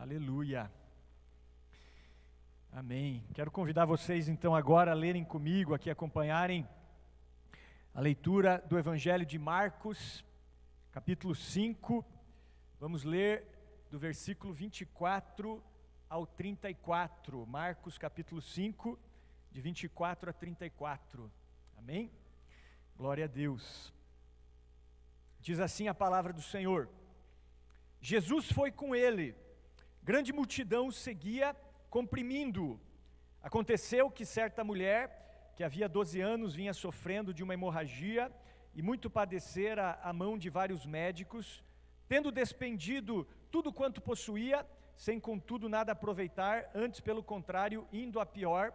Aleluia. Amém. Quero convidar vocês então agora a lerem comigo, aqui acompanharem a leitura do Evangelho de Marcos, capítulo 5. Vamos ler do versículo 24 ao 34. Marcos, capítulo 5, de 24 a 34. Amém? Glória a Deus. Diz assim a palavra do Senhor: Jesus foi com ele, grande multidão o seguia, comprimindo-o. Aconteceu que certa mulher, que havia 12 anos vinha sofrendo de uma hemorragia e muito padecera à mão de vários médicos, tendo despendido tudo quanto possuía, sem contudo nada aproveitar, antes pelo contrário, indo a pior,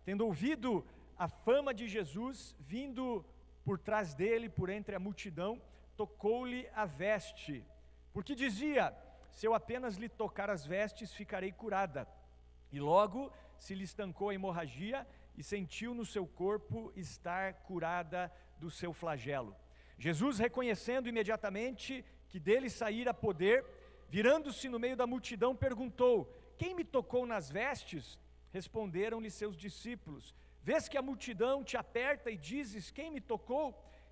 tendo ouvido a fama de Jesus, vindo por trás dele, por entre a multidão, tocou-lhe a veste, porque dizia: se eu apenas lhe tocar as vestes, ficarei curada. E logo se lhe estancou a hemorragia e sentiu no seu corpo estar curada do seu flagelo. Jesus, reconhecendo imediatamente que dele saíra poder, virando-se no meio da multidão, perguntou: quem me tocou nas vestes? Responderam-lhe seus discípulos: vês que a multidão te aperta e dizes: quem me tocou?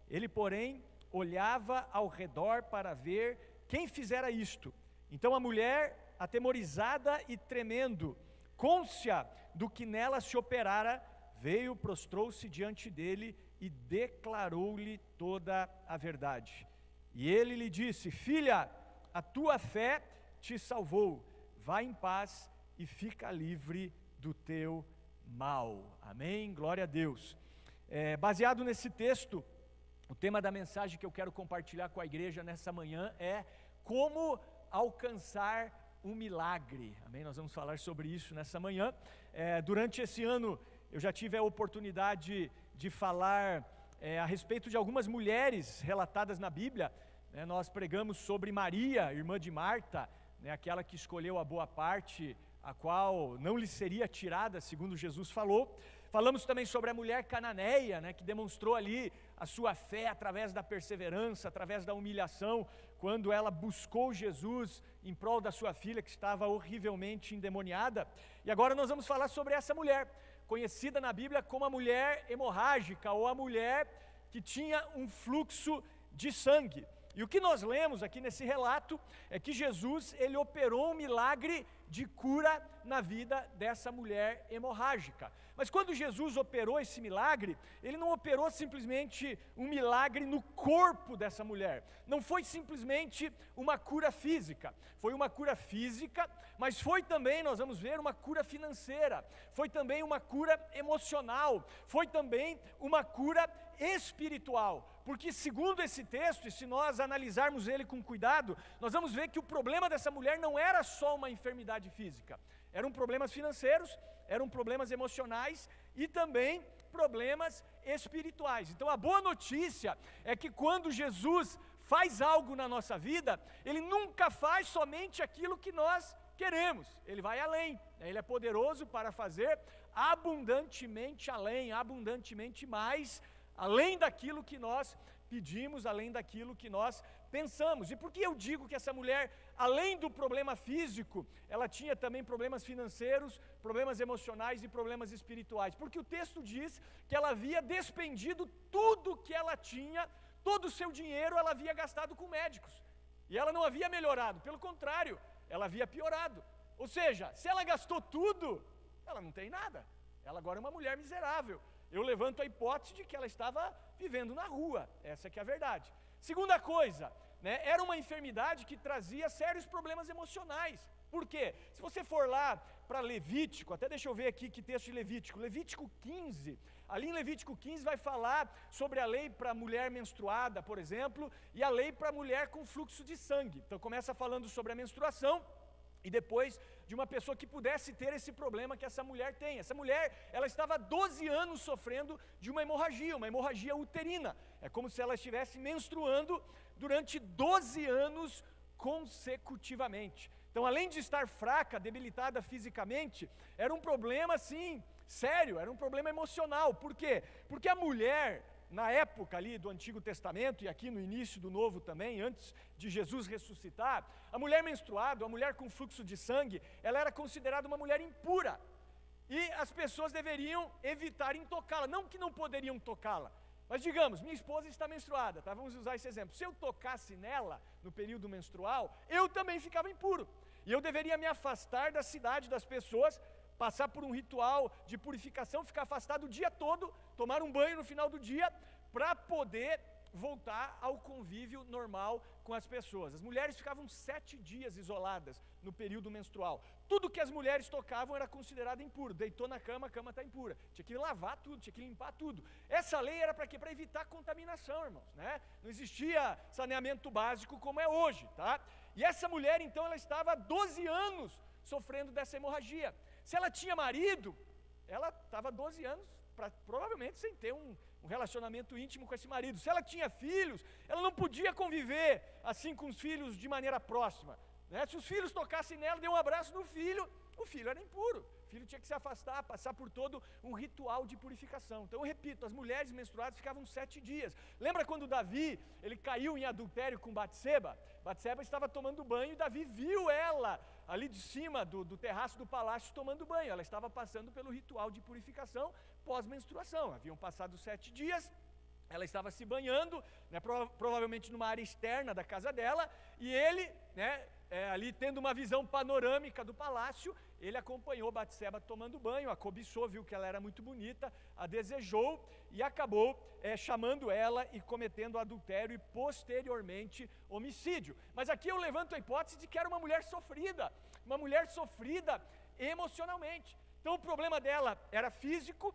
Ele, porém, olhava ao redor para ver quem fizera isto. Então a mulher, atemorizada e tremendo, cônscia do que nela se operara, veio, prostrou-se diante dele e declarou-lhe toda a verdade. E ele lhe disse: filha, a tua fé te salvou, vai em paz e fica livre do teu mal. Amém? Glória a Deus. Baseado nesse texto, o tema da mensagem que eu quero compartilhar com a igreja nessa manhã é como alcançar um milagre. Amém? Nós vamos falar sobre isso nessa manhã. Durante esse ano eu já tive a oportunidade de falar a respeito de algumas mulheres relatadas na Bíblia. Nós pregamos sobre Maria, irmã de Marta, aquela que escolheu a boa parte, a qual não lhe seria tirada, segundo Jesus falou. Falamos também sobre a mulher cananeia, que demonstrou ali a sua fé através da perseverança, através da humilhação, quando ela buscou Jesus em prol da sua filha que estava horrivelmente endemoniada. E agora nós vamos falar sobre essa mulher, conhecida na Bíblia como a mulher hemorrágica, ou a mulher que tinha um fluxo de sangue. E o que nós lemos aqui nesse relato é que Jesus, ele operou um milagre de cura na vida dessa mulher hemorrágica. Mas quando Jesus operou esse milagre, ele não operou simplesmente um milagre no corpo dessa mulher. Não foi simplesmente uma cura física. Foi uma cura física, mas foi também, nós vamos ver, uma cura financeira. Foi também uma cura emocional. Foi também uma cura espiritual. Porque segundo esse texto, e se nós analisarmos ele com cuidado, nós vamos ver que o problema dessa mulher não era só uma enfermidade física. Eram problemas financeiros, eram problemas emocionais e também problemas espirituais. Então a boa notícia é que quando Jesus faz algo na nossa vida, Ele nunca faz somente aquilo que nós queremos. Ele vai além, Ele é poderoso para fazer abundantemente além, abundantemente mais, além daquilo que nós pedimos, além daquilo que nós pensamos. E por que eu digo que essa mulher, além do problema físico, ela tinha também problemas financeiros, problemas emocionais e problemas espirituais? Porque o texto diz que ela havia despendido tudo que ela tinha, todo o seu dinheiro ela havia gastado com médicos. E ela não havia melhorado, pelo contrário, ela havia piorado. Ou seja, se ela gastou tudo, ela não tem nada. Ela agora é uma mulher miserável. Eu levanto a hipótese de que ela estava vivendo na rua, essa que é a verdade. Segunda coisa, era uma enfermidade que trazia sérios problemas emocionais. Por quê? Se você for lá para Levítico, até deixa eu ver aqui que texto de Levítico, Levítico 15, ali em Levítico 15 vai falar sobre a lei para a mulher menstruada, por exemplo, e a lei para a mulher com fluxo de sangue. Então começa falando sobre a menstruação, e depois de uma pessoa que pudesse ter esse problema que essa mulher tem. Essa mulher, ela estava há 12 anos sofrendo de uma hemorragia uterina. É como se ela estivesse menstruando durante 12 anos consecutivamente. Então, além de estar fraca, debilitada fisicamente, era um problema, assim, sério, era um problema emocional. Por quê? Porque a mulher, na época ali do Antigo Testamento e aqui no início do Novo também, antes de Jesus ressuscitar, a mulher menstruada, a mulher com fluxo de sangue, ela era considerada uma mulher impura. E as pessoas deveriam evitar tocá-la, não que não poderiam tocá-la, mas digamos, minha esposa está menstruada, tá? Vamos usar esse exemplo. Se eu tocasse nela no período menstrual, eu também ficava impuro. E eu deveria me afastar da cidade, das pessoas, passar por um ritual de purificação, ficar afastado o dia todo, tomar um banho no final do dia, para poder voltar ao convívio normal com as pessoas. As mulheres ficavam 7 dias isoladas no período menstrual. Tudo que as mulheres tocavam era considerado impuro. Deitou na cama, a cama está impura. Tinha que lavar tudo, tinha que limpar tudo. Essa lei era para quê? Para evitar contaminação, irmãos, né? Não existia saneamento básico como é hoje, tá? E essa mulher, então, ela estava há 12 anos sofrendo dessa hemorragia. Se ela tinha marido, ela estava 12 anos, provavelmente sem ter um relacionamento íntimo com esse marido. Se ela tinha filhos, ela não podia conviver assim com os filhos de maneira próxima, né? Se os filhos tocassem nela, deu um abraço no filho, o filho era impuro. O filho tinha que se afastar, passar por todo um ritual de purificação. Então eu repito, as mulheres menstruadas ficavam 7 dias. Lembra quando Davi, ele caiu em adultério com Batseba? Batseba estava tomando banho e Davi viu ela ali de cima do terraço do palácio tomando banho. Ela estava passando pelo ritual de purificação pós-menstruação. Haviam passado 7 dias, ela estava se banhando, né, provavelmente numa área externa da casa dela, e ele, né, ali tendo uma visão panorâmica do palácio, ele acompanhou Batseba tomando banho, a cobiçou, viu que ela era muito bonita, a desejou e acabou chamando ela e cometendo adultério e posteriormente homicídio. Mas aqui eu levanto a hipótese de que era uma mulher sofrida emocionalmente. Então o problema dela era físico,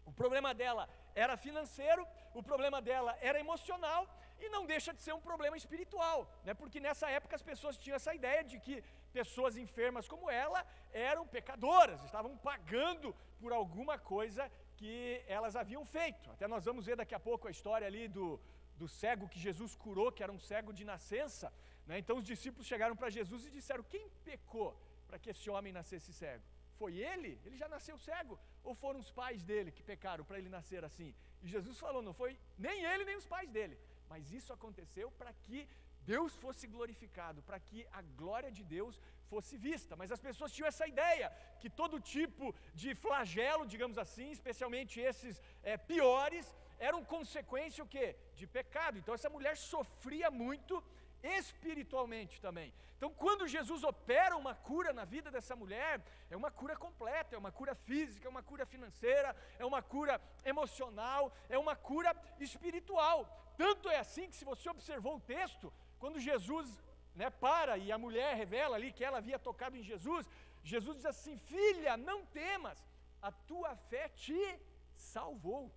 o problema dela era financeiro, o problema dela era emocional e não deixa de ser um problema espiritual, né? Porque nessa época as pessoas tinham essa ideia de que pessoas enfermas como ela eram pecadoras, estavam pagando por alguma coisa que elas haviam feito. Até nós vamos ver daqui a pouco a história ali do cego que Jesus curou, que era um cego de nascença, né? Então os discípulos chegaram para Jesus e disseram: quem pecou para que esse homem nascesse cego? Foi ele? Ele já nasceu cego? Ou foram os pais dele que pecaram para ele nascer assim? E Jesus falou: não foi nem ele nem os pais dele, mas isso aconteceu para que Deus fosse glorificado, para que a glória de Deus fosse vista. Mas as pessoas tinham essa ideia, que todo tipo de flagelo, digamos assim, especialmente esses piores, eram consequência o quê? De pecado. Então essa mulher sofria muito espiritualmente também. Então quando Jesus opera uma cura na vida dessa mulher, é uma cura completa, é uma cura física, é uma cura financeira, é uma cura emocional, é uma cura espiritual. Tanto é assim que, se você observou o texto, quando Jesus, né, para e a mulher revela ali que ela havia tocado em Jesus, Jesus diz assim: filha, não temas, a tua fé te salvou.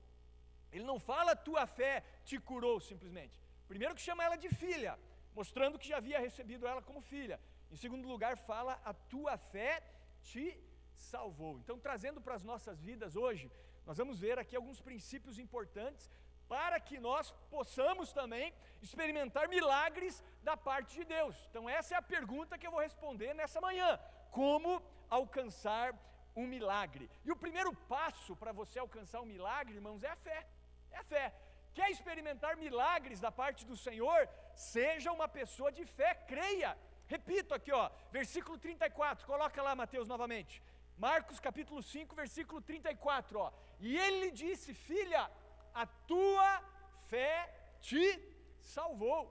Ele não fala a tua fé te curou simplesmente. Primeiro que chama ela de filha, mostrando que já havia recebido ela como filha. Em segundo lugar, fala a tua fé te salvou. Então, trazendo para as nossas vidas hoje, nós vamos ver aqui alguns princípios importantes para que nós possamos também experimentar milagres da parte de Deus. Então essa é a pergunta que eu vou responder nessa manhã: como alcançar um milagre? E o primeiro passo para você alcançar um milagre, irmãos, é a fé. É a fé. Quer experimentar milagres da parte do Senhor? Seja uma pessoa de fé, creia. Repito aqui, ó, versículo 34, coloca lá, Mateus, novamente. Marcos capítulo 5, versículo 34, ó. E ele disse: filha, a tua fé te salvou.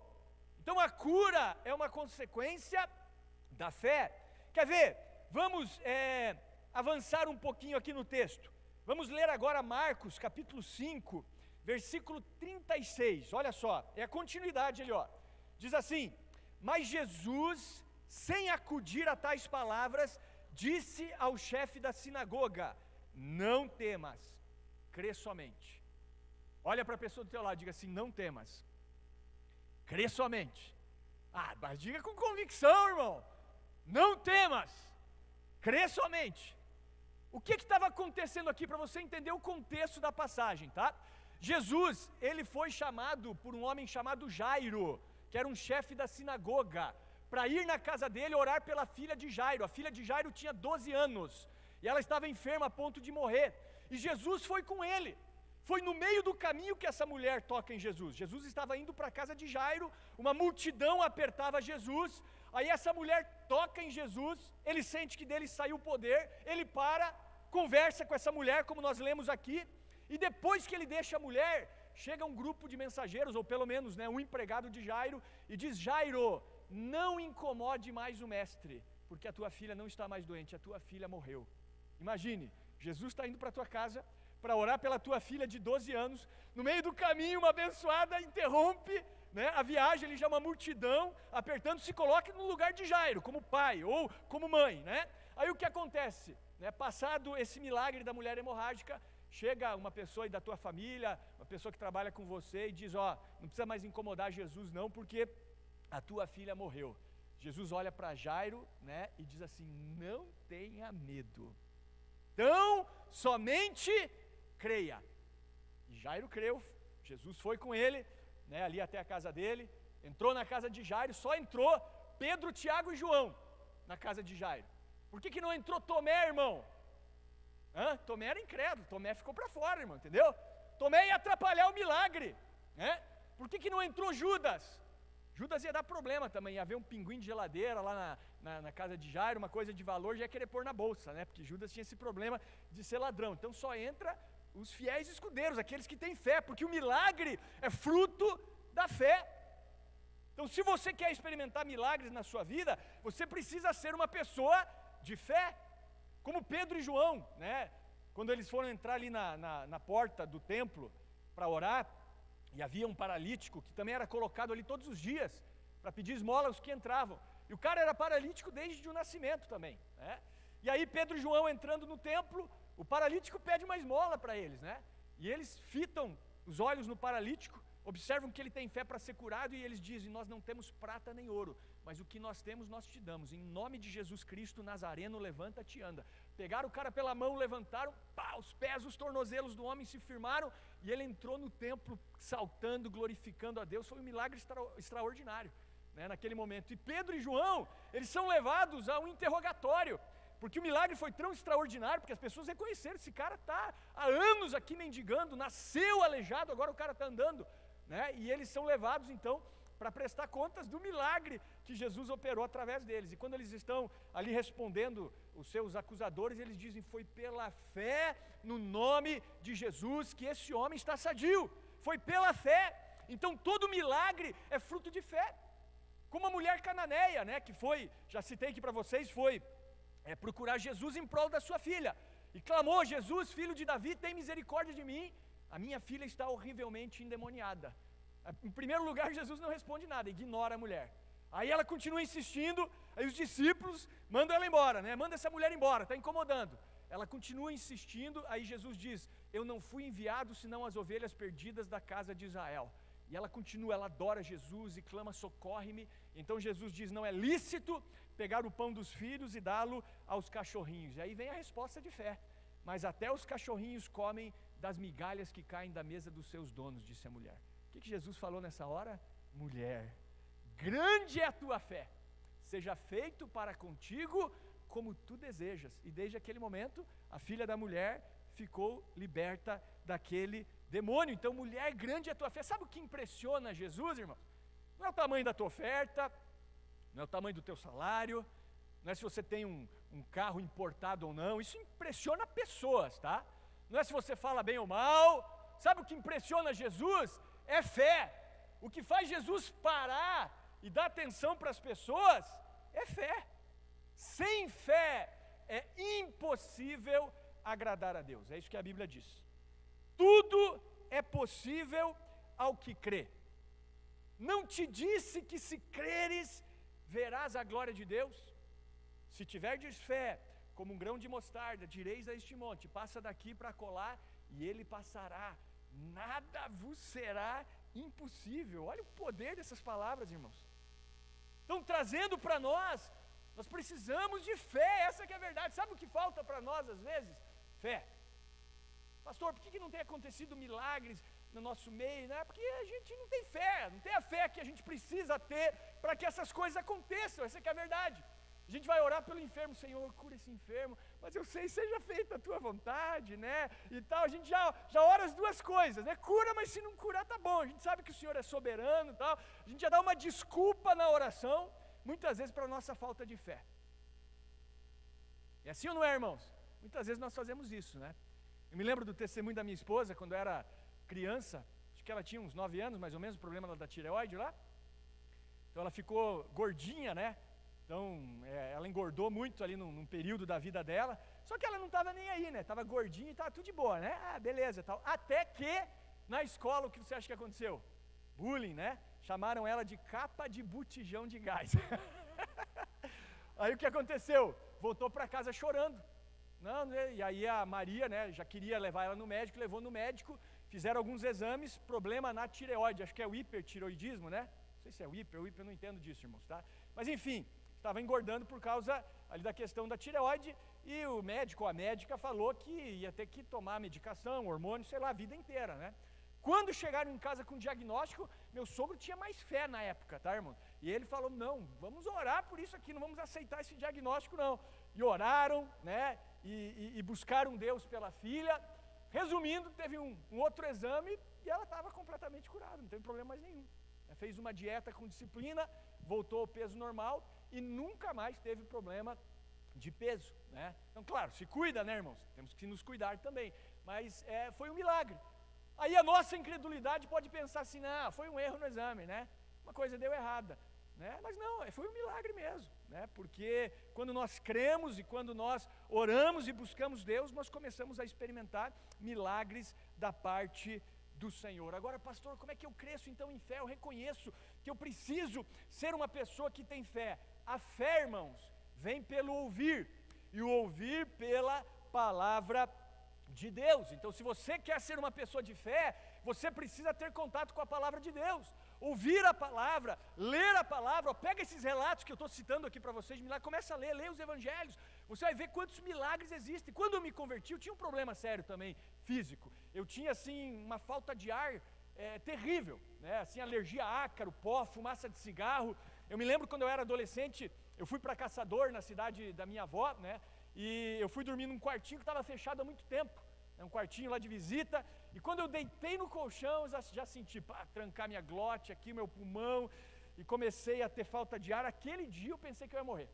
Então a cura é uma consequência da fé. Quer ver? Vamos avançar um pouquinho aqui no texto. Vamos ler agora Marcos capítulo 5, versículo 36. Olha só, é a continuidade ali, ó. Diz assim: mas Jesus, sem acudir a tais palavras, disse ao chefe da sinagoga: não temas, crê somente. Olha para a pessoa do teu lado e diga assim: não temas, crê somente. Ah, mas diga com convicção, irmão. Não temas, crê somente. O que estava acontecendo aqui, para você entender o contexto da passagem, tá? Jesus, ele foi chamado por um homem chamado Jairo, que era um chefe da sinagoga, para ir na casa dele orar pela filha de Jairo. A filha de Jairo tinha 12 anos, e ela estava enferma a ponto de morrer, e Jesus foi com ele. Foi no meio do caminho que essa mulher toca em Jesus. Jesus estava indo para a casa de Jairo, uma multidão apertava Jesus, aí essa mulher toca em Jesus, ele sente que dele saiu o poder, ele para, conversa com essa mulher, como nós lemos aqui, e depois que ele deixa a mulher, chega um grupo de mensageiros, ou pelo menos um empregado de Jairo, e diz: Jairo, não incomode mais o mestre, porque a tua filha não está mais doente, a tua filha morreu. Imagine, Jesus está indo para a tua casa, para orar pela tua filha de 12 anos, no meio do caminho uma abençoada interrompe a viagem, ele já uma multidão apertando, se coloca no lugar de Jairo, como pai ou como mãe, Aí o que acontece? Passado esse milagre da mulher hemorrágica, chega uma pessoa aí da tua família, uma pessoa que trabalha com você e diz: não precisa mais incomodar Jesus não, porque a tua filha morreu. Jesus olha para Jairo, e diz assim: não tenha medo, então somente creia. E Jairo creu, Jesus foi com ele, ali até a casa dele, entrou na casa de Jairo, só entrou Pedro, Tiago e João na casa de Jairo. Por que não entrou Tomé, irmão? Tomé era incrédulo, Tomé ficou para fora, irmão, entendeu? Tomé ia atrapalhar o milagre, Por que não entrou Judas? Judas ia dar problema também, ia haver um pinguim de geladeira lá na casa de Jairo, uma coisa de valor, já ia querer pôr na bolsa, porque Judas tinha esse problema de ser ladrão. Então só entra os fiéis escudeiros, aqueles que têm fé, porque o milagre é fruto da fé. Então se você quer experimentar milagres na sua vida, você precisa ser uma pessoa de fé, como Pedro e João, quando eles foram entrar ali na porta do templo para orar, e havia um paralítico que também era colocado ali todos os dias para pedir esmola aos que entravam, e o cara era paralítico desde o nascimento também, E aí Pedro e João entrando no templo, o paralítico pede uma esmola para eles, E eles fitam os olhos no paralítico, observam que ele tem fé para ser curado, e eles dizem: nós não temos prata nem ouro, mas o que nós temos nós te damos, em nome de Jesus Cristo Nazareno, levanta-te e anda. Pegaram o cara pela mão, levantaram, os pés, os tornozelos do homem se firmaram, e ele entrou no templo saltando, glorificando a Deus. Foi um milagre extraordinário, naquele momento. E Pedro e João, eles são levados a um interrogatório, porque o milagre foi tão extraordinário, porque as pessoas reconheceram: esse cara está há anos aqui mendigando, nasceu aleijado, agora o cara está andando, E eles são levados então para prestar contas do milagre que Jesus operou através deles. E quando eles estão ali respondendo os seus acusadores, eles dizem: foi pela fé no nome de Jesus que esse homem está sadio, foi pela fé. Então todo milagre é fruto de fé. Como a mulher cananeia, que foi, já citei aqui para vocês, foi procurar Jesus em prol da sua filha, e clamou: Jesus, filho de Davi, tem misericórdia de mim, a minha filha está horrivelmente endemoniada. Em primeiro lugar, Jesus não responde nada, ignora a mulher. Aí ela continua insistindo, aí os discípulos mandam ela embora, manda essa mulher embora, está incomodando. Ela continua insistindo, aí Jesus diz: eu não fui enviado senão as ovelhas perdidas da casa de Israel. E ela continua, ela adora Jesus e clama: socorre-me. Então Jesus diz: não é lícito pegar o pão dos filhos e dá-lo aos cachorrinhos. E aí vem a resposta de fé: mas até os cachorrinhos comem das migalhas que caem da mesa dos seus donos, disse a mulher. O que Jesus falou nessa hora? Mulher, grande é a tua fé, seja feito para contigo como tu desejas. E desde aquele momento, a filha da mulher ficou liberta daquele demônio. Então, mulher, grande é a tua fé. Sabe o que impressiona Jesus, irmão? Não é o tamanho da tua oferta, não é o tamanho do teu salário, não é se você tem um carro importado ou não. Isso impressiona pessoas, tá? Não é se você fala bem ou mal. Sabe o que impressiona Jesus? É fé. O que faz Jesus parar e dar atenção para as pessoas é fé. Sem fé é impossível agradar a Deus. É isso que a Bíblia diz. Tudo é possível ao que crê. Não te disse que se creres, verás a glória de Deus? Se tiverdes fé, como um grão de mostarda, direis a este monte: passa daqui para colar, e ele passará. Nada vos será impossível. Olha o poder dessas palavras, irmãos. Estão trazendo para nós precisamos de fé, essa que é a verdade. Sabe o que falta para nós às vezes? Fé. Pastor, por que não tem acontecido milagres no nosso meio? Não é porque a gente não tem fé, não tem a fé que a gente precisa ter para que essas coisas aconteçam, essa que é a verdade. A gente vai orar pelo enfermo, Senhor, cura esse enfermo, mas eu sei, seja feita a tua vontade, né? E tal, a gente já ora as duas coisas, né? Cura, mas se não curar, tá bom. A gente sabe que o Senhor é soberano e tal. A gente já dá uma desculpa na oração, muitas vezes para a nossa falta de fé. É assim ou não é, irmãos? Muitas vezes nós fazemos isso, né? Eu me lembro do testemunho da minha esposa, quando eu era criança, acho que ela tinha uns 9 anos, mais ou menos, o problema da tireoide lá. Então ela ficou gordinha, né? Então, ela engordou muito ali num período da vida dela, só que ela não estava nem aí, né? Estava gordinha e estava tudo de boa, né? Ah, beleza, tal. Até que, na escola, o que você acha que aconteceu? Bullying, né? Chamaram ela de capa de botijão de gás. Aí o que aconteceu? Voltou para casa chorando. Não, né? E aí a Maria, né, já queria levar ela no médico, levou no médico, fizeram alguns exames, problema na tireoide, acho que é o hipertiroidismo, né? Não sei se é o hiper eu não entendo disso, irmãos, tá? Mas enfim, estava engordando por causa ali da questão da tireoide, e o médico ou a médica falou que ia ter que tomar medicação, hormônio, sei lá, a vida inteira, né? Quando chegaram em casa com o diagnóstico, meu sogro tinha mais fé na época, tá, irmão? E ele falou, não, vamos orar por isso aqui, não vamos aceitar esse diagnóstico, não. E oraram, né, e buscaram Deus pela filha. Resumindo, teve um outro exame e ela estava completamente curada, não teve problema mais nenhum. Fez uma dieta com disciplina, voltou ao peso normal e nunca mais teve problema de peso, né? Então, claro, se cuida, né, irmãos? Temos que nos cuidar também, mas foi um milagre. Aí a nossa incredulidade pode pensar assim, não, foi um erro no exame, né? Uma coisa deu errada, né? Mas não, foi um milagre mesmo, né? Porque quando nós cremos e quando nós oramos e buscamos Deus, nós começamos a experimentar milagres da parte do Senhor. Agora, pastor, como é que eu cresço então em fé? Eu reconheço que eu preciso ser uma pessoa que tem fé. A fé, irmãos, vem pelo ouvir, e o ouvir pela palavra de Deus. Então, se você quer ser uma pessoa de fé, você precisa ter contato com a palavra de Deus, ouvir a palavra, ler a palavra. Pega esses relatos que eu estou citando aqui para vocês, começa a ler os evangelhos, você vai ver quantos milagres existem. Quando eu me converti, eu tinha um problema sério também, físico. Eu tinha assim uma falta de ar terrível, né? Assim, alergia a ácaro, pó, fumaça de cigarro. Eu me lembro quando eu era adolescente, eu fui para Caçador, na cidade da minha avó, né? E eu fui dormir num quartinho que estava fechado há muito tempo, um quartinho lá de visita, e quando eu deitei no colchão, eu já senti, trancar minha glote aqui, meu pulmão, e comecei a ter falta de ar. Aquele dia eu pensei que eu ia morrer,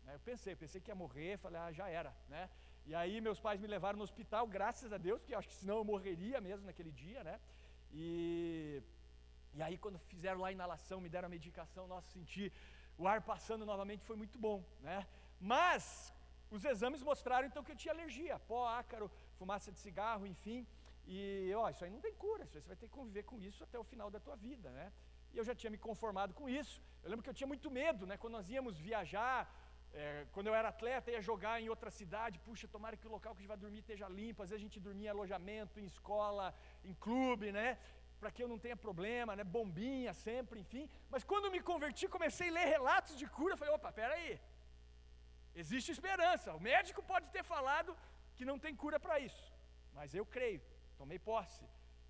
né? Eu pensei que ia morrer, falei, já era, né? E aí meus pais me levaram no hospital, graças a Deus, porque eu acho que senão eu morreria mesmo naquele dia, né? E aí quando fizeram lá a inalação, me deram a medicação, nossa, senti o ar passando novamente, foi muito bom, né? Mas os exames mostraram então que eu tinha alergia, pó, ácaro, fumaça de cigarro, enfim. E isso aí não tem cura, você vai ter que conviver com isso até o final da tua vida, né? E eu já tinha me conformado com isso. Eu lembro que eu tinha muito medo, né? Quando nós íamos viajar, quando eu era atleta, ia jogar em outra cidade, puxa, tomara que o local que a gente vai dormir esteja limpo. Às vezes a gente dormia em alojamento, em escola, em clube, né? Para que eu não tenha problema, né? Bombinha sempre, enfim. Mas quando me converti, comecei a ler relatos de cura, falei, opa, peraí, existe esperança. O médico pode ter falado que não tem cura para isso, mas eu creio, tomei posse.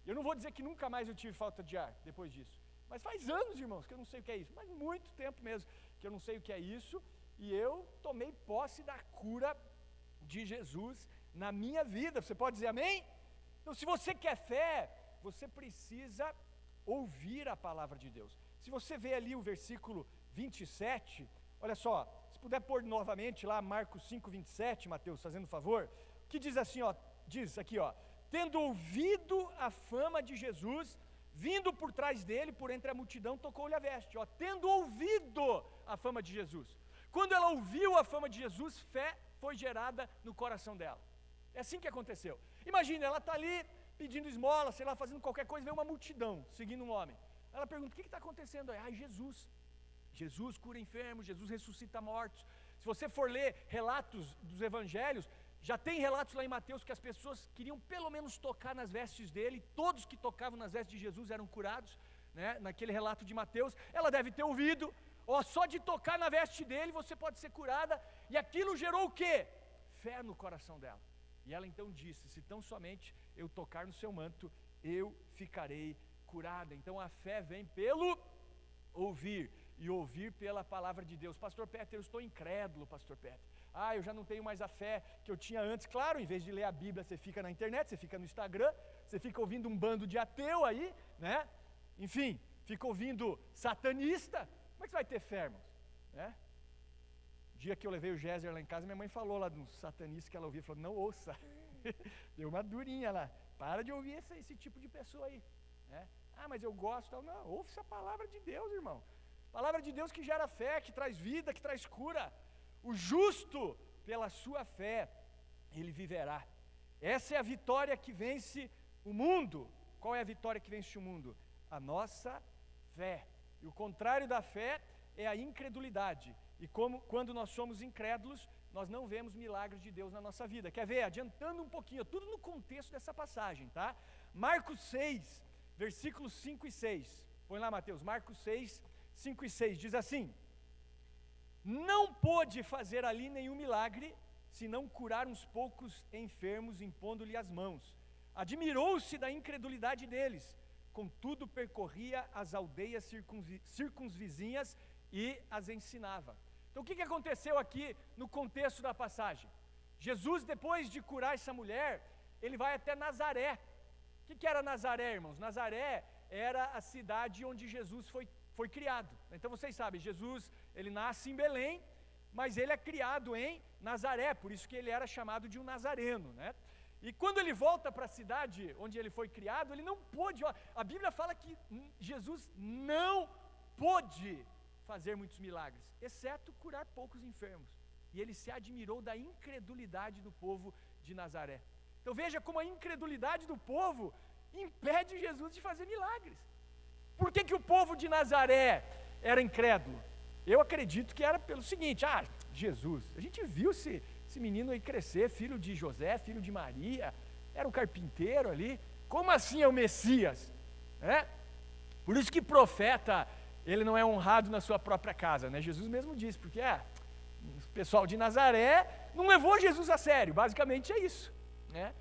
Eu não vou dizer que nunca mais eu tive falta de ar depois disso, mas faz anos, irmãos, que eu não sei o que é isso, mas muito tempo mesmo que eu não sei o que é isso, e eu tomei posse da cura de Jesus na minha vida. Você pode dizer amém? Então, se você quer fé, você precisa ouvir a palavra de Deus. Se você vê ali o versículo 27, olha só, se puder pôr novamente lá Marcos 5, 27, Mateus, fazendo favor, que diz assim, diz aqui, tendo ouvido a fama de Jesus, vindo por trás dele, por entre a multidão, tocou-lhe a veste, tendo ouvido a fama de Jesus. Quando ela ouviu a fama de Jesus, fé foi gerada no coração dela. É assim que aconteceu. Imagina, ela está ali pedindo esmola, sei lá, fazendo qualquer coisa, vem uma multidão seguindo um homem. Ela pergunta, o que está acontecendo aí? Jesus. Jesus cura enfermos, Jesus ressuscita mortos. Se você for ler relatos dos evangelhos, já tem relatos lá em Mateus que as pessoas queriam pelo menos tocar nas vestes dele, todos que tocavam nas vestes de Jesus eram curados, né? Naquele relato de Mateus, ela deve ter ouvido, só de tocar na veste dele você pode ser curada, e aquilo gerou o quê? Fé no coração dela. E ela então disse, se tão somente eu tocar no seu manto, eu ficarei curada. Então a fé vem pelo ouvir. e ouvir pela palavra de Deus. Pastor Peter, eu estou incrédulo, pastor Peter. Eu já não tenho mais a fé que eu tinha antes. Claro, em vez de ler a Bíblia, você fica na internet, você fica no Instagram, você fica ouvindo um bando de ateu aí, né? Enfim, fica ouvindo satanista. Como é que você vai ter fé, irmãos? Né? Dia que eu levei o Géser lá em casa, minha mãe falou lá dos satanistas que ela ouvia, falou, não ouça. Deu uma durinha lá. Para de ouvir esse tipo de pessoa aí. Né? Mas eu gosto. Não, ouve a palavra de Deus, irmão. Palavra de Deus que gera fé, que traz vida, que traz cura. O justo, pela sua fé, ele viverá. Essa é a vitória que vence o mundo. Qual é a vitória que vence o mundo? A nossa fé. E o contrário da fé é a incredulidade. E quando nós somos incrédulos, nós não vemos milagres de Deus na nossa vida. Quer ver? Adiantando um pouquinho, tudo no contexto dessa passagem, tá? Marcos 6, versículos 5 e 6. Põe lá, Mateus. Marcos 6, 5 e 6. Diz assim: não pôde fazer ali nenhum milagre, senão curar uns poucos enfermos, impondo-lhe as mãos. Admirou-se da incredulidade deles. Contudo, percorria as aldeias circunvizinhas e as ensinava. Então, o que aconteceu aqui no contexto da passagem? Jesus, depois de curar essa mulher, ele vai até Nazaré. O que era Nazaré, irmãos? Nazaré era a cidade onde Jesus foi criado. Então, vocês sabem, Jesus, ele nasce em Belém, mas ele é criado em Nazaré, por isso que ele era chamado de um nazareno, né? E quando ele volta para a cidade onde ele foi criado, ele não pôde, a Bíblia fala que Jesus não pôde fazer muitos milagres, exceto curar poucos enfermos. E ele se admirou da incredulidade do povo de Nazaré. Então veja como a incredulidade do povo impede Jesus de fazer milagres. Por que o povo de Nazaré era incrédulo? Eu acredito que era pelo seguinte: Jesus, a gente viu esse menino aí crescer, filho de José, filho de Maria, era um carpinteiro ali, como assim é o Messias? Por isso que profeta, ele não é honrado na sua própria casa, né? Jesus mesmo disse, porque o pessoal de Nazaré não levou Jesus a sério, basicamente é isso, né?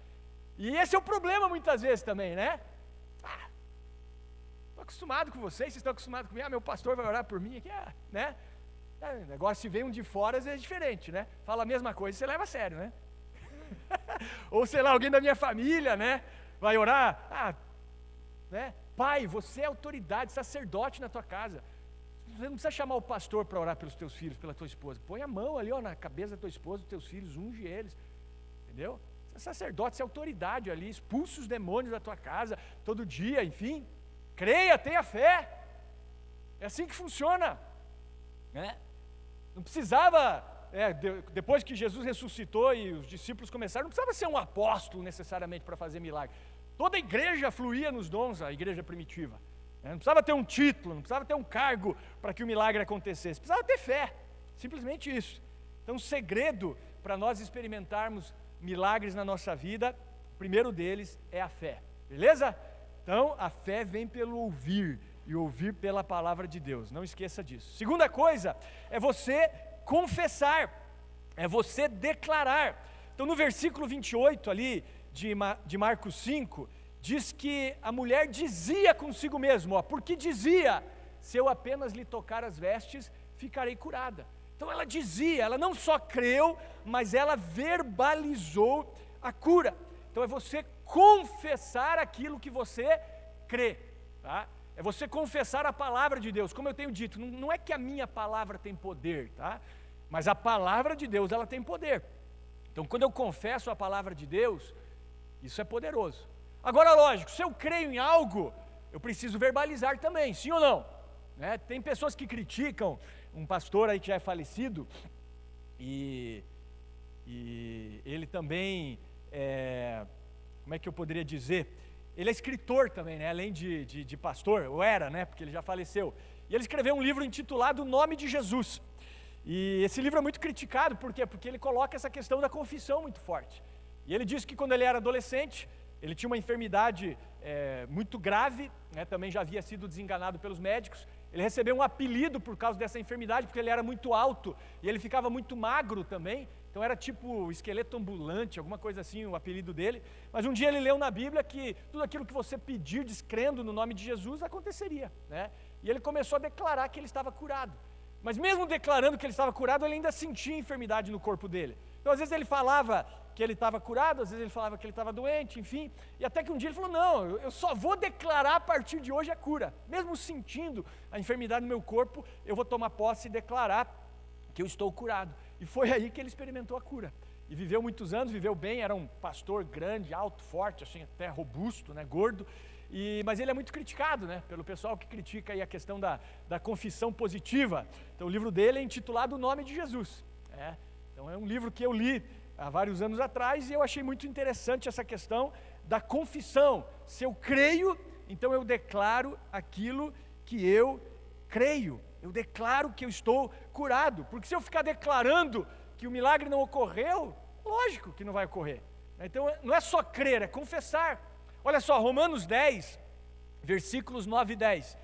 E esse é o problema muitas vezes também, né? Estou acostumado com vocês estão acostumados comigo, meu pastor vai orar por mim aqui, né? O negócio, se vem um de fora, é diferente, né? Fala a mesma coisa, você leva a sério, né? Ou sei lá, alguém da minha família, né? Vai orar, né? Pai, você é autoridade, sacerdote na tua casa. Você não precisa chamar o pastor para orar pelos teus filhos, pela tua esposa. Põe a mão ali, na cabeça da tua esposa, dos teus filhos, unge eles. Entendeu? Você é sacerdote, você é autoridade ali, expulsa os demônios da tua casa todo dia, enfim. Creia, tenha fé. É assim que funciona, né? Não precisava, depois que Jesus ressuscitou e os discípulos começaram, não precisava ser um apóstolo necessariamente para fazer milagre. Toda a igreja fluía nos dons, a igreja primitiva. Não precisava ter um título, não precisava ter um cargo para que o milagre acontecesse. Precisava ter fé, simplesmente isso. Então, o segredo para nós experimentarmos milagres na nossa vida, o primeiro deles é a fé, beleza? Então, a fé vem pelo ouvir, e ouvir pela palavra de Deus, não esqueça disso. Segunda coisa, é você confessar, é você declarar. Então no versículo 28 ali, de Marcos 5, diz que a mulher dizia consigo mesma, porque dizia, se eu apenas lhe tocar as vestes, ficarei curada. Então ela dizia, ela não só creu, mas ela verbalizou a cura. Então é você confessar aquilo que você crê, tá? É você confessar a palavra de Deus, como eu tenho dito, não é que a minha palavra tem poder, tá? Mas a palavra de Deus, ela tem poder. Então, quando eu confesso a palavra de Deus, isso é poderoso. Agora, lógico, se eu creio em algo, eu preciso verbalizar também, sim ou não? Né? Tem pessoas que criticam, um pastor aí que já é falecido, e ele também, como é que eu poderia dizer? Ele é escritor também, né? Além de pastor, ou era, né? Porque ele já faleceu. E ele escreveu um livro intitulado O Nome de Jesus. E esse livro é muito criticado, por quê? Porque ele coloca essa questão da confissão muito forte. E ele diz que quando ele era adolescente, ele tinha uma enfermidade muito grave, né? Também já havia sido desenganado pelos médicos. Ele recebeu um apelido por causa dessa enfermidade, porque ele era muito alto e ele ficava muito magro também. Então era tipo esqueleto ambulante, alguma coisa assim, o apelido dele. Mas um dia ele leu na Bíblia que tudo aquilo que você pedir descrendo no nome de Jesus aconteceria, né? e ele começou a declarar que ele estava curado. Mas mesmo declarando que ele estava curado, ele ainda sentia enfermidade no corpo dele. Então às vezes ele falava que ele estava curado, às vezes ele falava que ele estava doente, enfim, e até que um dia ele falou, não, eu só vou declarar a partir de hoje a cura. Mesmo sentindo a enfermidade no meu corpo, eu vou tomar posse e declarar que eu estou curado. E foi aí que ele experimentou a cura. E viveu muitos anos, viveu bem, era um pastor grande, alto, forte, assim, até robusto, né, gordo. Mas ele é muito criticado, né, pelo pessoal que critica aí a questão da confissão positiva. Então o livro dele é intitulado O Nome de Jesus. Então é um livro que eu li há vários anos atrás e eu achei muito interessante essa questão da confissão. Se eu creio, então eu declaro aquilo que eu creio. Eu declaro que eu estou curado. Porque se eu ficar declarando que o milagre não ocorreu, lógico que não vai ocorrer. Então não é só crer, é confessar. Olha só, Romanos 10, versículos 9 e 10,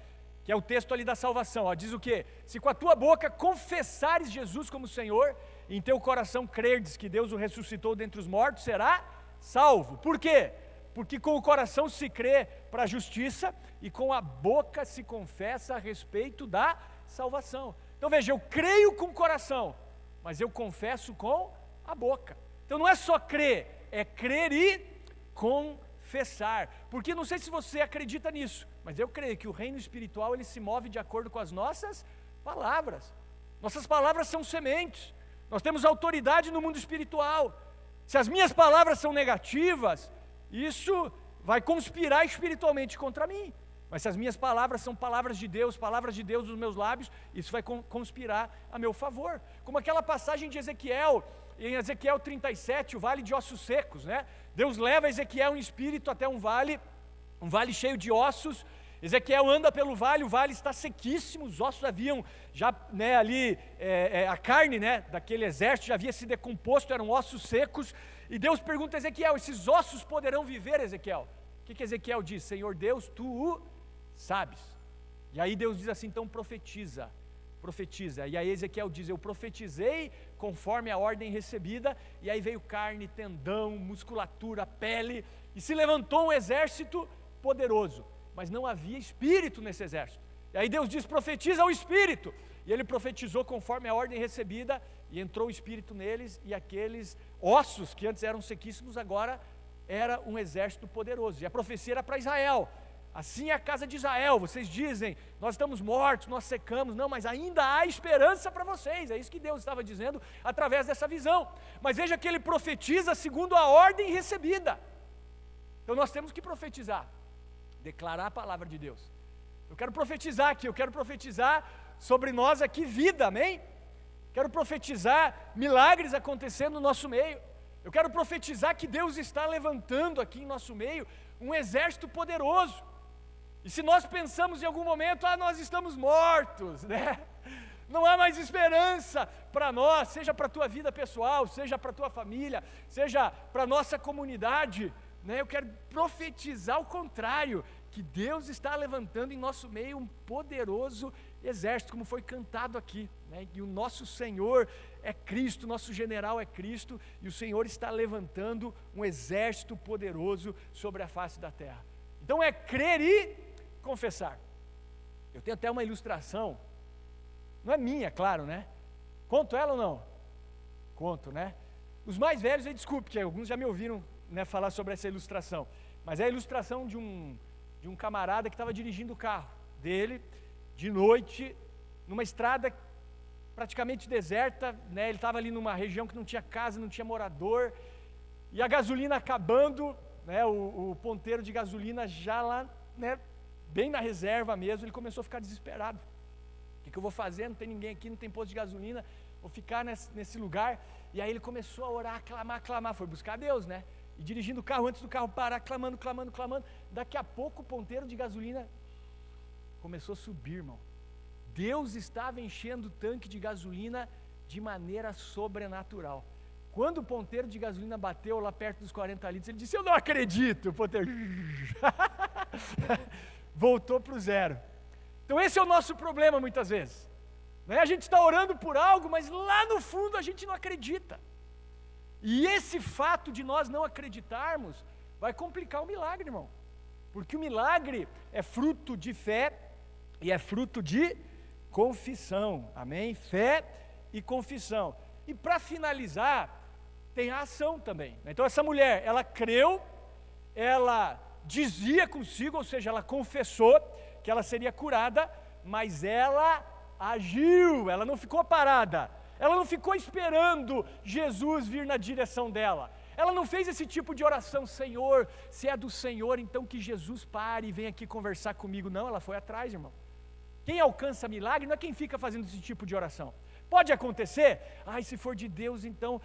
que é o texto ali da salvação, diz o quê? Se com a tua boca confessares Jesus como Senhor, e em teu coração crerdes que Deus o ressuscitou dentre os mortos, será salvo. Por quê? Porque com o coração se crê para a justiça, e com a boca se confessa a respeito da salvação. Então veja, eu creio com o coração, mas eu confesso com a boca. Então não é só crer, é crer e confessar. Porque não sei se você acredita nisso, mas eu creio que o reino espiritual ele se move de acordo com as nossas palavras. Nossas palavras são sementes. Nós temos autoridade no mundo espiritual. Se as minhas palavras são negativas, isso vai conspirar espiritualmente contra mim. Mas se as minhas palavras são palavras de Deus dos meus lábios, isso vai conspirar a meu favor. Como aquela passagem de Ezequiel, em Ezequiel 37, o vale de ossos secos, né? Deus leva Ezequiel em espírito até um vale cheio de ossos. Ezequiel anda pelo vale, o vale está sequíssimo, os ossos haviam já, né, ali, a carne, né, daquele exército já havia se decomposto, eram ossos secos, e Deus pergunta a Ezequiel, esses ossos poderão viver, Ezequiel? O que Ezequiel diz? Senhor Deus, tu o sabes. E aí Deus diz assim, então profetiza, e aí Ezequiel diz, eu profetizei conforme a ordem recebida, e aí veio carne, tendão, musculatura, pele, e se levantou um exército poderoso, mas não havia espírito nesse exército. E aí Deus diz, profetiza ao espírito, e ele profetizou conforme a ordem recebida, e entrou o espírito neles, e aqueles ossos que antes eram sequíssimos, agora era um exército poderoso, e a profecia era para Israel. Assim é a casa de Israel, vocês dizem, nós estamos mortos, nós secamos, não, mas ainda há esperança para vocês, é isso que Deus estava dizendo através dessa visão. Mas veja que ele profetiza segundo a ordem recebida. Então nós temos que profetizar, declarar a palavra de Deus. Eu quero profetizar aqui, eu quero profetizar sobre nós aqui vida, amém? Quero profetizar milagres acontecendo no nosso meio. Eu quero profetizar que Deus está levantando aqui em nosso meio um exército poderoso. E se nós pensamos em algum momento, nós estamos mortos, né? Não há mais esperança para nós, seja para a tua vida pessoal, seja para a tua família, seja para a nossa comunidade, né? Eu quero profetizar o contrário, que Deus está levantando em nosso meio um poderoso exército, como foi cantado aqui, né? E o nosso Senhor é Cristo, nosso general é Cristo, e o Senhor está levantando um exército poderoso sobre a face da terra. Então é crer e confessar. Eu tenho até uma ilustração, não é minha, claro, né? Conto ela ou não? Conto, né? Os mais velhos, desculpe, porque alguns já me ouviram, né, falar sobre essa ilustração, mas é a ilustração de um camarada que estava dirigindo o carro dele, de noite, numa estrada praticamente deserta, né? Ele estava ali numa região que não tinha casa, não tinha morador, e a gasolina acabando, né? O ponteiro de gasolina já lá, né, bem na reserva mesmo, ele começou a ficar desesperado. O que eu vou fazer? Não tem ninguém aqui, não tem posto de gasolina, vou ficar nesse lugar. E aí ele começou a orar, clamar, foi buscar Deus, né? E dirigindo o carro, antes do carro parar, clamando. Daqui a pouco o ponteiro de gasolina começou a subir, irmão. Deus estava enchendo o tanque de gasolina de maneira sobrenatural. Quando o ponteiro de gasolina bateu lá perto dos 40 litros, ele disse, eu não acredito, o ponteiro voltou para o zero. Então esse é o nosso problema muitas vezes, né? A gente está orando por algo, mas lá no fundo a gente não acredita. E esse fato de nós não acreditarmos vai complicar o milagre, irmão. Porque o milagre é fruto de fé, e é fruto de confissão, amém? Fé e confissão. E para finalizar, tem a ação também. Então essa mulher, ela creu, ela dizia consigo, ou seja, ela confessou que ela seria curada, mas ela agiu, ela não ficou parada, ela não ficou esperando Jesus vir na direção dela, ela não fez esse tipo de oração, Senhor, se é do Senhor, então que Jesus pare e venha aqui conversar comigo. Não, ela foi atrás, irmão. Quem alcança milagre não é quem fica fazendo esse tipo de oração. Pode acontecer, se for de Deus, então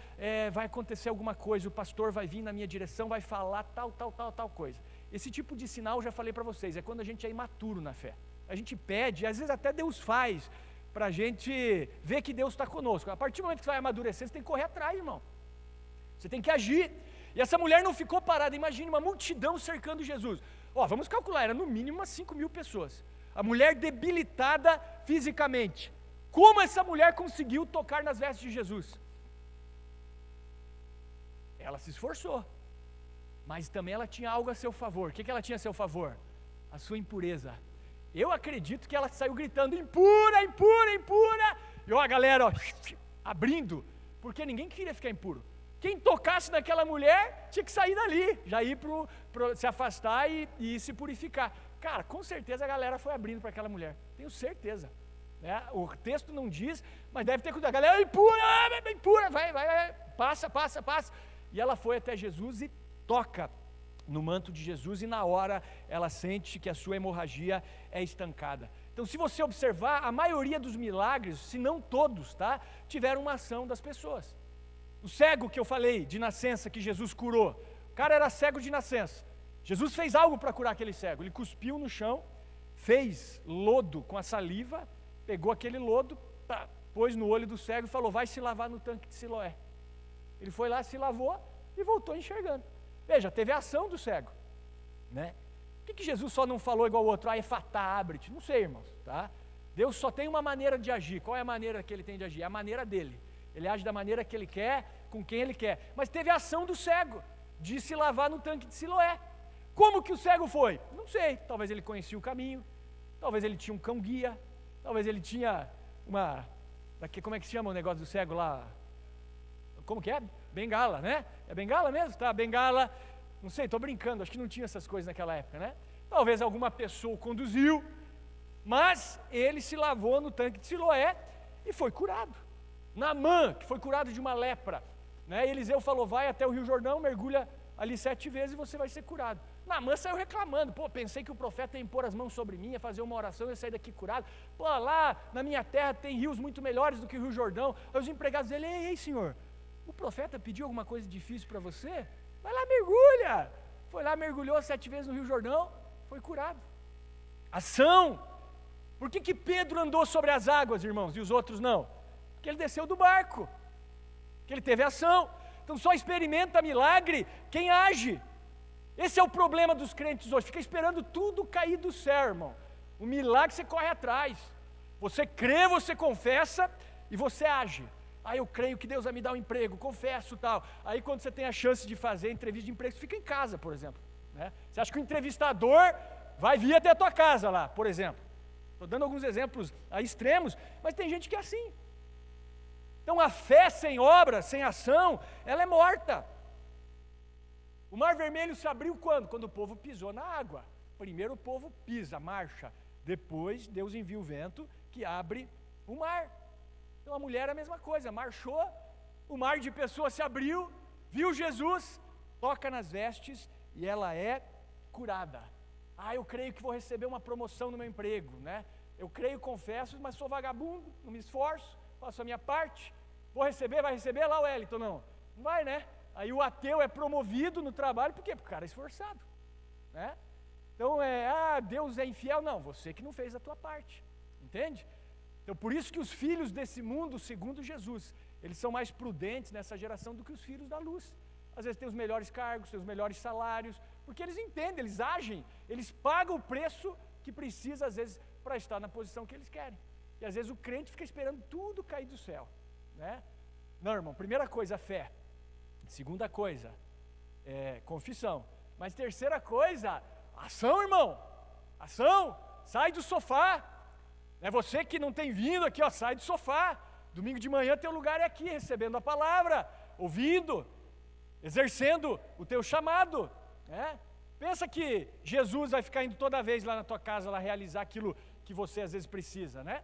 vai acontecer alguma coisa, o pastor vai vir na minha direção, vai falar tal coisa. Esse tipo de sinal, já falei para vocês, é quando a gente é imaturo na fé. A gente pede, às vezes até Deus faz, para a gente ver que Deus está conosco. A partir do momento que você vai amadurecer, você tem que correr atrás, irmão. Você tem que agir. E essa mulher não ficou parada, imagine uma multidão cercando Jesus. Vamos calcular, era no mínimo umas 5.000 pessoas. A mulher debilitada fisicamente. Como essa mulher conseguiu tocar nas vestes de Jesus? Ela se esforçou, mas também ela tinha algo a seu favor. O que ela tinha a seu favor? A sua impureza. Eu acredito que ela saiu gritando, impura, impura, impura. E a galera abrindo, porque ninguém queria ficar impuro. Quem tocasse naquela mulher tinha que sair dali, já ir se afastar e se purificar. Cara, com certeza a galera foi abrindo para aquela mulher, tenho certeza. O texto não diz, mas deve ter cuidado. A galera, impura, vai, passa. E ela foi até Jesus e toca no manto de Jesus, e na hora ela sente que a sua hemorragia é estancada. Então, se você observar, a maioria dos milagres, se não todos, tiveram uma ação das pessoas. O cego que eu falei, de nascença, que Jesus curou, o cara era cego de nascença. Jesus fez algo para curar aquele cego. Ele cuspiu no chão, fez lodo com a saliva, pegou aquele lodo, pôs no olho do cego e falou, vai se lavar no tanque de Siloé. Ele foi lá, se lavou e voltou enxergando. Veja, teve a ação do cego, né? Por que Jesus só não falou igual o outro, efatá, abre-te? Não sei, irmãos, Deus só tem uma maneira de agir. Qual é a maneira que ele tem de agir? É a maneira dele. Ele age da maneira que ele quer, com quem ele quer. Mas teve a ação do cego, de se lavar no tanque de Siloé. Como que o cego foi? Não sei, talvez ele conhecia o caminho, talvez ele tinha um cão-guia, talvez ele tinha como é que se chama o negócio do cego lá? Como que é? Bengala, né? É bengala mesmo? Bengala, não sei, estou brincando, acho que não tinha essas coisas naquela época, né? Talvez alguma pessoa o conduziu, mas ele se lavou no tanque de Siloé e foi curado. Naamã, que foi curado de uma lepra, né? Eliseu falou, vai até o Rio Jordão, mergulha ali 7 vezes e você vai ser curado. Naamã saiu reclamando, pensei que o profeta ia impor as mãos sobre mim, ia fazer uma oração, ia sair daqui curado. Lá na minha terra tem rios muito melhores do que o Rio Jordão. Aí os empregados dele, ei senhor, o profeta pediu alguma coisa difícil para você? Vai lá, mergulha. Foi lá, mergulhou 7 vezes no Rio Jordão, foi curado. Ação. Por que Pedro andou sobre as águas, irmãos, e os outros não? Porque ele desceu do barco, porque ele teve ação. Então só experimenta milagre quem age. Esse é o problema dos crentes hoje, fica esperando tudo cair do céu, irmão. O milagre você corre atrás. Você crê, você confessa e você age. Eu creio que Deus vai me dar um emprego, confesso tal. Aí quando você tem a chance de fazer entrevista de emprego, você fica em casa, por exemplo, né? Você acha que o entrevistador vai vir até a tua casa lá, por exemplo. Estou dando alguns exemplos extremos, mas tem gente que é assim. Então a fé sem obra, sem ação, ela é morta. O Mar Vermelho se abriu quando? Quando o povo pisou na água. Primeiro o povo pisa, marcha. Depois Deus envia o vento que abre o mar. Então a mulher é a mesma coisa, marchou, o mar de pessoas se abriu, viu Jesus, toca nas vestes e ela é curada. Eu creio que vou receber uma promoção no meu emprego, né? Eu creio, confesso, mas sou vagabundo, não me esforço, faço a minha parte. Vou receber, vai receber lá o Wellington? Não vai, né? Aí o ateu é promovido no trabalho, por quê? Porque o cara é esforçado, né? Então Deus é infiel? Não, você que não fez a tua parte, entende? Então por isso que os filhos desse mundo, segundo Jesus, eles são mais prudentes nessa geração do que os filhos da luz. Às vezes tem os melhores cargos, tem os melhores salários, porque eles entendem, eles agem, eles pagam o preço que precisa às vezes para estar na posição que eles querem. E às vezes o crente fica esperando tudo cair do céu, né? Não, irmão, primeira coisa, fé. Segunda coisa, confissão. Mas terceira coisa, ação, irmão. Ação. Sai do sofá, É você que não tem vindo aqui, ó, sai do sofá. Domingo de manhã teu lugar é aqui, recebendo a palavra, ouvindo, exercendo o teu chamado, né? Pensa que Jesus vai ficar indo toda vez lá na tua casa, lá realizar aquilo que você às vezes precisa, né?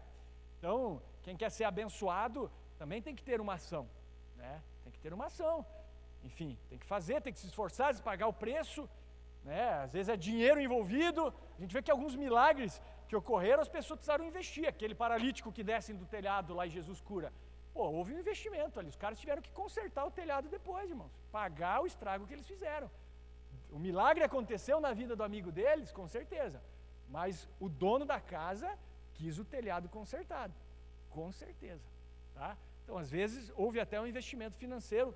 Então, quem quer ser abençoado, também tem que ter uma ação, né? Tem que ter uma ação, enfim, tem que fazer, tem que se esforçar, pagar o preço, né? Às vezes é dinheiro envolvido. A gente vê que alguns milagres que ocorreram, as pessoas precisaram investir. Aquele paralítico que desce do telhado lá e Jesus cura, pô, houve um investimento ali, os caras tiveram que consertar o telhado depois, irmãos, pagar o estrago que eles fizeram. O milagre aconteceu na vida do amigo deles, com certeza, mas o dono da casa quis o telhado consertado, com certeza, tá? Então, às vezes, houve até um investimento financeiro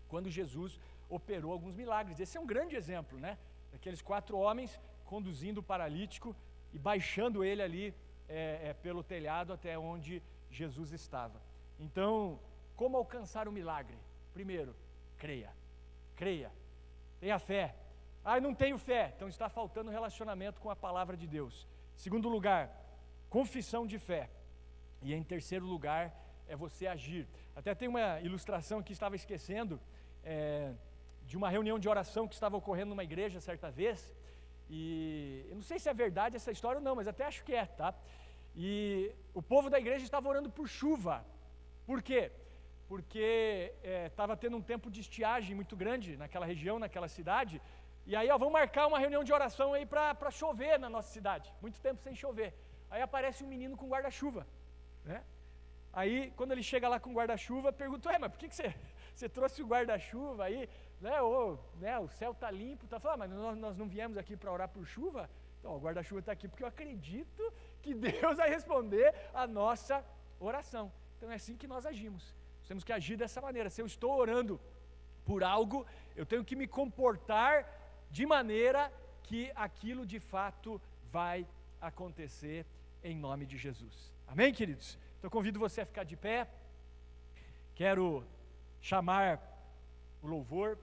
quando Jesus operou alguns milagres. Esse é um grande exemplo, né? Daqueles 4 homens conduzindo o paralítico e baixando ele ali pelo telhado até onde Jesus estava. Então, como alcançar o milagre? Primeiro, creia, tenha fé. Ah, eu não tenho fé, então está faltando relacionamento com a palavra de Deus. Segundo lugar, confissão de fé. E em terceiro lugar, é você agir. Até tem uma ilustração que estava esquecendo, de uma reunião de oração que estava ocorrendo numa igreja certa vez, e eu não sei se é verdade essa história ou não, mas até acho que é, tá? E o povo da igreja estava orando por chuva. Por quê? Porque estava tendo um tempo de estiagem muito grande naquela região, naquela cidade, e aí, ó, vamos marcar uma reunião de oração aí para chover na nossa cidade, muito tempo sem chover. Aí aparece um menino com guarda-chuva, né? Aí, quando ele chega lá com guarda-chuva, pergunta, mas por que você trouxe o guarda-chuva aí, né? O céu está limpo, tá falando, mas nós não viemos aqui para orar por chuva? Então, o guarda-chuva está aqui porque eu acredito que Deus vai responder a nossa oração. Então, é assim que nós agimos. Nós temos que agir dessa maneira. Se eu estou orando por algo, eu tenho que me comportar de maneira que aquilo de fato vai acontecer em nome de Jesus. Amém, queridos? Então, convido você a ficar de pé. Quero chamar o louvor.